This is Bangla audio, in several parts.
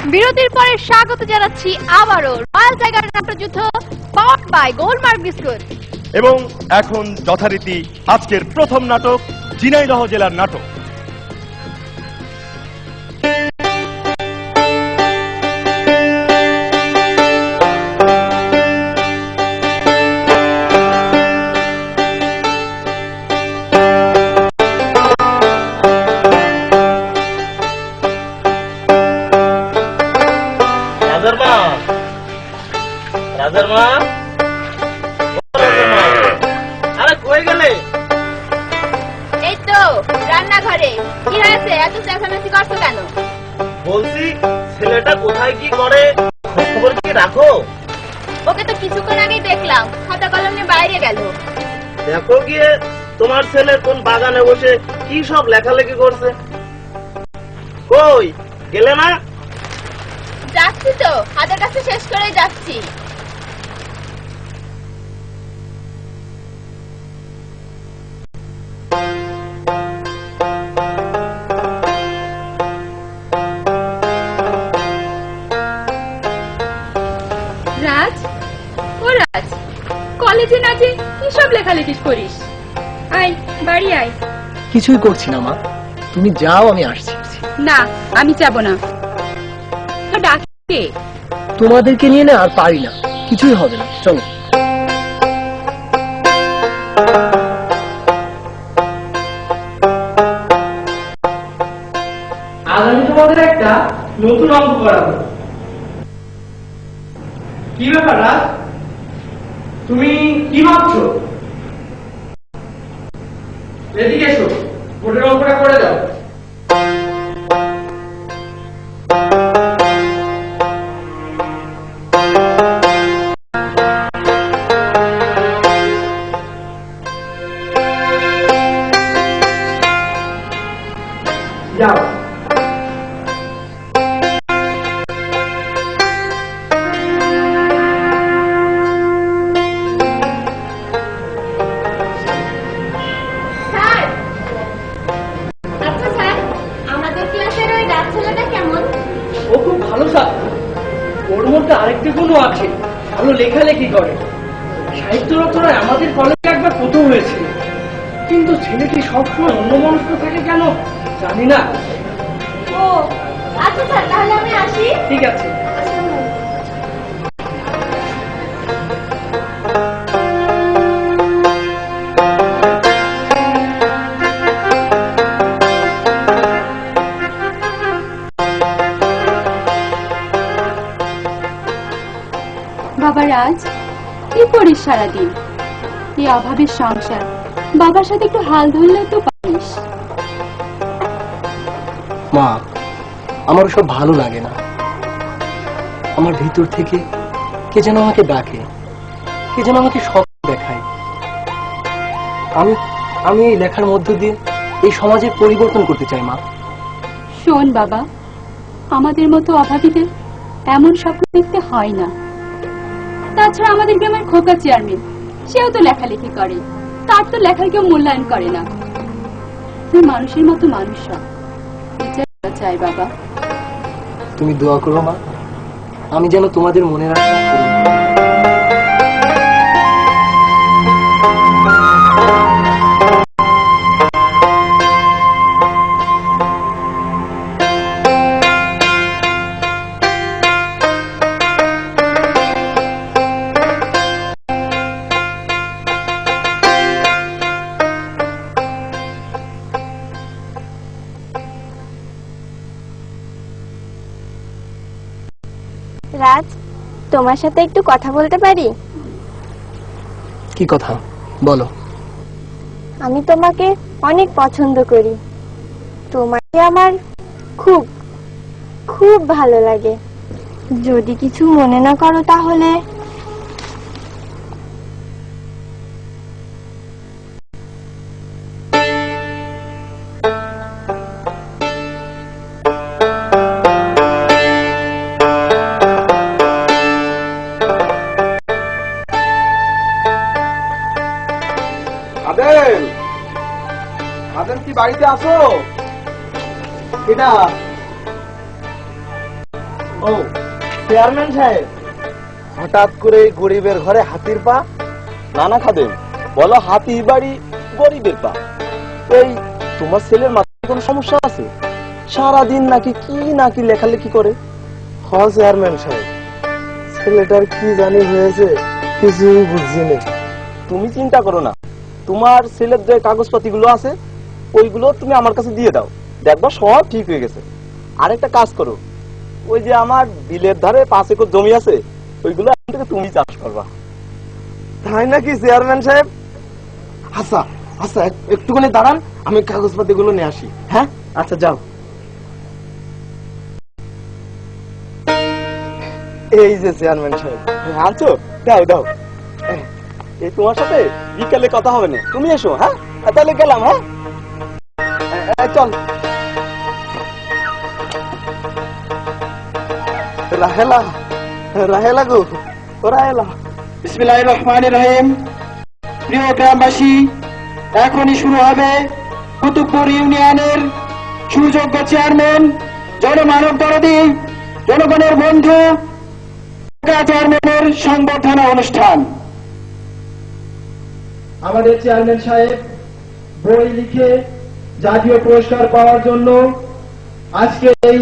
বিরতির পরে স্বাগত জানাচ্ছি আবারও রয়্যাল টাইগার নাট্যযুদ্ধ পাওয়ার্ড বাই গোলমার্ক বিস্কুট। এবং এখন যথারীতি আজকের প্রথম নাটক ঝিনাইদহ জেলার নাটক। আরে কই গেলে? এই তো রান্নাঘরে। কি হয়েছে, এত চেঁচামেচি করছো কেন? বলছি ছেলেটা কোথায় কি করে খবর কি রাখো? ওকে তো কিছুক্ষণ আগেই দেখলাম, খাতা কলম নিয়ে বাইরে গেল। দেখো গিয়ে তোমার ছেলে কোন বাগানে বসে কি সব লেখালেখি করছে। কই গেলে না? যাচ্ছি তো, হাতের কাছে শেষ করেই যাচ্ছি। রাজ, ও রাজ, কলেজে না যে কি সব লেখালেখি করিস? আয় বাড়ি আয়। কিছুই করছি না মা, তুমি যাও, আমি আসছি। না, আমি যাব না। তো ডাকে তোমাদেরকে নিয়ে না আর পারি না, কিছুই হবে না, চলো। আজ আমি তোমাদের একটা নতুন অঙ্ক করাবো। কি ব্যাপার রাজ, তুমি কি ভাবছো? এদিকে এসো, বোর্ডের অঙ্কটা করে দাও। যাও। ও খুব ভালো ছাত্র, ওর মধ্যে আরেকটি গুণও আছে, ভালো লেখালেখি করে। সাহিত্য রচনায় আমাদের কলেজে একবার প্রথম হয়েছিল, কিন্তু ছেলেটি সবসময় অন্যমনস্ক থাকে কেন জানি না। ও আচ্ছা স্যার, তাহলে আমি আসি। ঠিক আছে। বাবা রাজ, কি করিস সারাদিন? এই অভাবের সংসার, বাবার সাথে একটু হাল ধরলেও তো পারিস। মা, আমার সব ভালো লাগে না। আমার ভিতর থেকে কে যেন আমাকে ডাকে, কে যেন আমাকে স্বপ্ন দেখায়। আমি এই লেখার মধ্য দিয়ে এই সমাজের পরিবর্তন করতে চাই মা। শোন বাবা, আমাদের মতো অভাবীদের এমন স্বপ্ন দেখতে হয় না। তাছাড়া আমাদের গ্রামের খোকা চেয়ারম্যান, সেও তো লেখালেখি করে, তার তো লেখার কেউ মূল্যায়ন করে না। তুই মানুষের মতো মানুষ হ, বিচার চাই বাবা। তুমি দোয়া করো মা, আমি যেন তোমাদের মনে রাখি। রাজ, তোমার সাথে একটু কথা বলতে পারি? কি কথা বলো? আমি তোমাকে অনেক পছন্দ করি, তোমাকে আমার খুব খুব ভালো লাগে। যদি কিছু মনে না করো তাহলে। আদেল, আদেল কি বাড়িতে আছো? এটা ও চেয়ারম্যান সাহেব, হঠাৎ করে গরিবের ঘরে হাতির পা? নানা খাদেম, বলো হাতি বাড়ি গরিবের পা। এই তোমার ছেলের মাথায় কোনো সমস্যা আছে? সারাদিন নাকি লেখালেখি করে। হ চেয়ারম্যান সাহেব, ছেলেটার কি জানি হয়েছে কিছুই বুঝছি না। তুমি চিন্তা করো না, তোমার ছেলের যে কাগজপাতিগুলো আছে ওইগুলো তুমি আমার কাছে দিয়ে দাও, দেখবা সব ঠিক হয়ে গেছে। আরেকটা কাজ করো, ওই যে আমার বিলের ধারে 5 একর জমি আছে, ওইগুলো এখন থেকে তুমি চাষ করবা। তাই নাকি চেয়ারম্যান সাহেব? আচ্ছা আচ্ছা, একটুখানি দাঁড়ান, আমি কাগজপাতি গুলো নিয়ে আসি। হ্যাঁ আচ্ছা, যাও। এই যে চেয়ারম্যান সাহেব। আনছো? দাও দাও। এই তোমার সাথে বিকালে কথা হবে না, তুমি এসো। হ্যাঁ তাহলে গেলাম। হ্যাঁ চল। রাহেলা, রাহেলা গো, ও রাহেলা। বিসমিল্লাহির রহমানির রহিম। প্রিয় গ্রামবাসী, এখনই শুরু হবে কুতুবপুর ইউনিয়নের সুযোগ্য চেয়ারম্যান, জনমানব দরদি, জনগণের বন্ধু চেয়ারম্যানের সংবর্ধনা অনুষ্ঠান। আমাদের চেয়ারম্যান সাহেব বই লিখে জাতীয় পুরস্কার পাওয়ার জন্য আজকে এই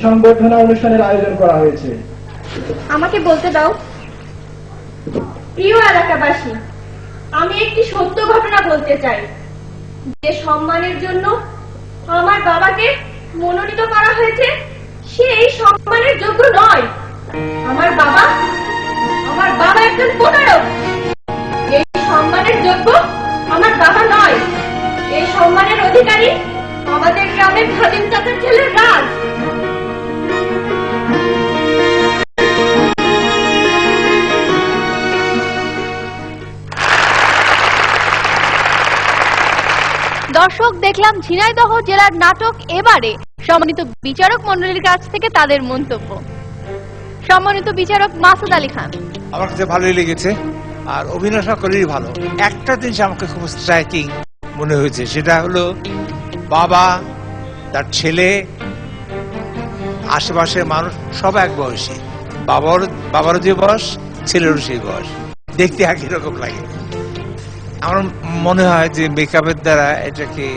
সংবর্ধনা অনুষ্ঠানের আয়োজন করা হয়েছে। আমাকে বলতে দাও। প্রিয় এলাকাবাসী, আমি একটি সত্য ঘটনা বলতে চাই। যে সম্মানের জন্য আমার বাবাকে মনোনীত করা হয়েছে, সে এই সম্মানের যোগ্য নয়। আমার বাবা একজন প্রতারক। এই সম্মানের যোগ্য আমার বাবা নয়। এই সম্মানের অধিকারী আমাদের গ্রামের খাদিম চাচার ছেলের রাজ। দর্শক, দেখলাম ঝিনাইদহ জেলার নাটক। এবারে সম্মানিত বিচারক মণ্ডলীর কাছ থেকে তাদের মন্তব্য। সম্মানিত বিচারক মাসুদ আলী খান। আমার কাছে ভালোই লেগেছে, আর অভিনয় সকলেরই ভালো। একটা জিনিস আমাকে খুব স্ট্রাইকিং মনে হয়েছে, সেটা হলো বাবা, তার ছেলে, আশেপাশের মানুষ সব এক বয়সী। বাবারও যে বয়স, ছেলেরও সেই বয়স, দেখতে একই রকম লাগে। আমার মনে হয় যে মেকআপের দ্বারা এটাকে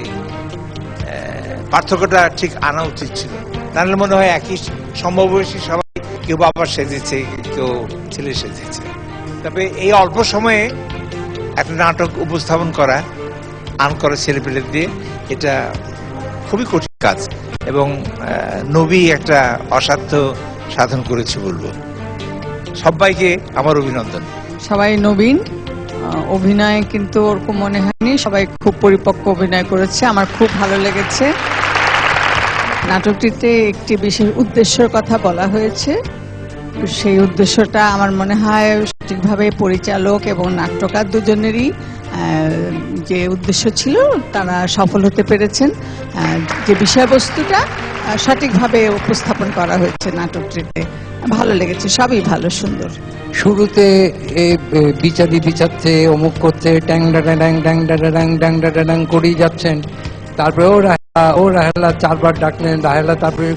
পার্থক্যটা ঠিক আনা উচিত ছিল, তাহলে মনে হয় একই সমবয়সী সবাই, কেউ বাবা সেজেছে, কেউ ছেলে সেজেছে। তবে এই অল্প সময়ে একটা নাটক উপস্থাপন করা আন করা ছেলেপেলে দিয়ে, এটা খুবই কঠিন কাজ, এবং নবী একটা অসাধ্য সাধন করেছে বলবো। সবাইকে আমার অভিনন্দন। সবাই নবীন, অভিনয় কিন্তু ওরকম মনে হয়নি, সবাই খুব পরিপক্ক অভিনয় করেছে, আমার খুব ভালো লেগেছে। নাটকটিতে একটি বিশেষ উদ্দেশ্যের কথা বলা হয়েছে, সেই উদ্দেশ্যটা আমার মনে হয় সঠিকভাবে পরিচালক এবং নাট্যকার দুজনেরই যে উদ্দেশ্য ছিল তারা সফল হতে পেরেছেন। যে বিষয়বস্তুটা সঠিকভাবে উপস্থাপন করা হয়েছে নাটকটিতে, ভালো লেগেছে, সবই ভালো, সুন্দর। শুরুতে বিচারছে, অমুক করছে, ট্যাং ডাডা ড্যাং ড্যাং ডাডা ড্যাং ড্যাং ডাডা ড্যাং করেই যাচ্ছেন। তারপরে ও রাহেলা 4 বার ডাকলেন রাহেলা, তারপরে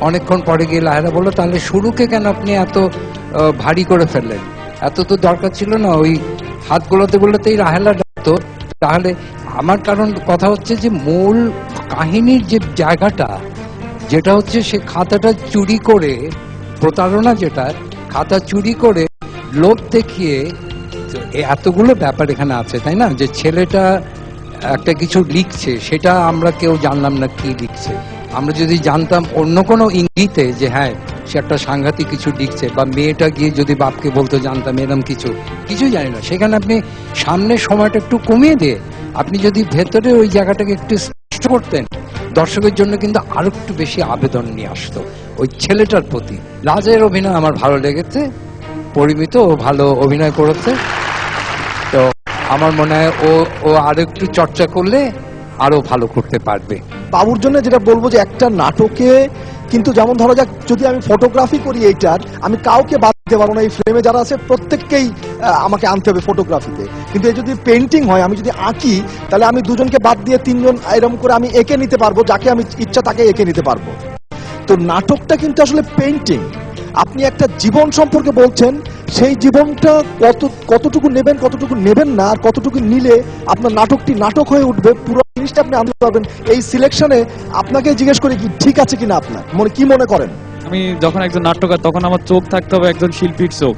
অনেকক্ষণ পরে গিয়ে রাহেলা বললো, তাহলে শুরুকে কেন আপনি এত ভারী করে ফেললেন? এত তো দরকার ছিল না। ওই হাতগুলোতে বলতেই রাহেলা ডাকতো। তাহলে আমার কথা হচ্ছে যে মূল কাহিনীর যে জায়গাটা, যেটা হচ্ছে সে খাতাটা চুরি করে, প্রতারণা, যেটা খাতা চুরি করে লোভ দেখিয়ে, এতগুলো ব্যাপার এখানে আছে, তাই না? যে ছেলেটা একটা কিছু লিখছে, সেটা আমরা কেউ জানলাম না কি লিখছে। আমরা যদি জানতাম অন্য কোনো ইঙ্গিতে যে হ্যাঁ সে একটা সাংঘাতিক কিছু লিখছে, বা মেয়েটা গিয়ে যদি বাপকে বলতো জানতাম এরকম কিছু জানি না। সেখানে আপনি সামনের সময়টা একটু কমিয়ে দিয়ে আপনি যদি ভেতরে ওই জায়গাটাকে একটু স্পষ্ট করতেন, দর্শকের জন্য কিন্তু আরো একটু বেশি আবেদন নিয়ে আসতো ওই ছেলেটার প্রতি। রাজের অভিনয় আমার ভালো লেগেছে, পরিমিত ও ভালো অভিনয় করেছে। তো আমার মনে হয় ও আরো একটু চর্চা করলে আরো ভালো করতে পারবে। বাবুর জন্য যেটা বলবো যে একটা নাটকে কিন্তু যেমন ধরা যাক, যদি আমি ফটোগ্রাফি করি এইটার, আমি কাউকে বাদ দিতে পারবো না। এই ফ্রেমে যারা আছে প্রত্যেককেই আমাকে আনতে হবে ফটোগ্রাফিতে। কিন্তু এই যদি পেন্টিং হয়, আমি যদি আঁকি, তাহলে আমি দুজনকে বাদ দিয়ে 3 জন এরকম করে আমি এঁকে নিতে পারবো, যাকে আমি ইচ্ছা তাকে এঁকে নিতে পারবো। তো নাটকটা কিন্তু আসলে পেন্টিং, আপনি একটা জীবন সম্পর্কে বলছেন, সেই জীবনটা কতটুকু নেবেন, কতটুকু নেবেন না, আর কতটুকু নিলে আপনার নাটকটি নাটক হয়ে উঠবে, পুরো জিনিসটা আপনি আনতে পারবেন। এই সিলেকশনে আপনাকে জিজ্ঞেস করে কি ঠিক আছে কিনা, আপনার কি মনে করেন? আমি যখন একজন নাট্যকার তখন আমার চোখ থাকতে হবে একজন শিল্পীর চোখ,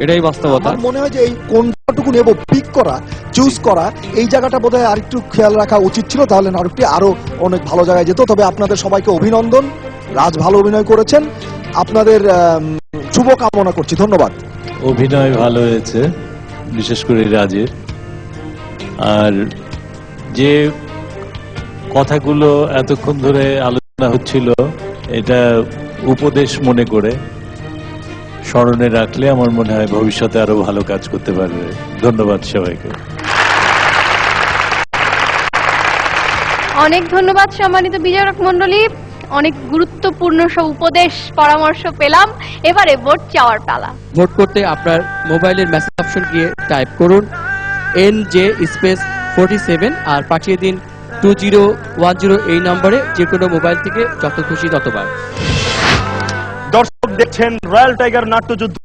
এটাই বাস্তবতা। আমার মনে হয় যে এই কোনটুকু নেব পিক করা, চুজ করা, এই জায়গাটা বোধহয় আরেকটু খেয়াল রাখা উচিত ছিল, তাহলে নাটকটি আরো অনেক ভালো জায়গায় যেত। তবে আপনাদের সবাইকে অভিনন্দন, রাজ ভালো অভিনয় করেছেন, আপনাদের শুভকামনা করছি। ধন্যবাদ। অভিনয় ভালো হয়েছে, বিশেষ করে রাজের। আর যে কথাগুলো এতক্ষণ ধরে আলোচনা হচ্ছিল, এটা উপদেশ মনে করে স্মরণে রাখলে আমার মনে হয় ভবিষ্যতে আরো ভালো কাজ করতে পারবে। ধন্যবাদ সবাইকে। অনেক ধন্যবাদ সম্মানিত বিচারক মণ্ডলী, অনেক গুরুত্বপূর্ণ সব উপদেশ পরামর্শ পেলাম। এবারে ভোট চাওয়ার পালা। ভোট করতে আপনার মোবাইলের মেসেজ অপশন গিয়ে টাইপ করুন NJ স্পেস 47 আর পাঠিয়ে দিন 2010 এই নম্বরে, যে কোনো মোবাইল থেকে যত খুশি ততবার। দর্শক দেখছেন রয়্যাল টাইগার নাট্যযুদ্ধ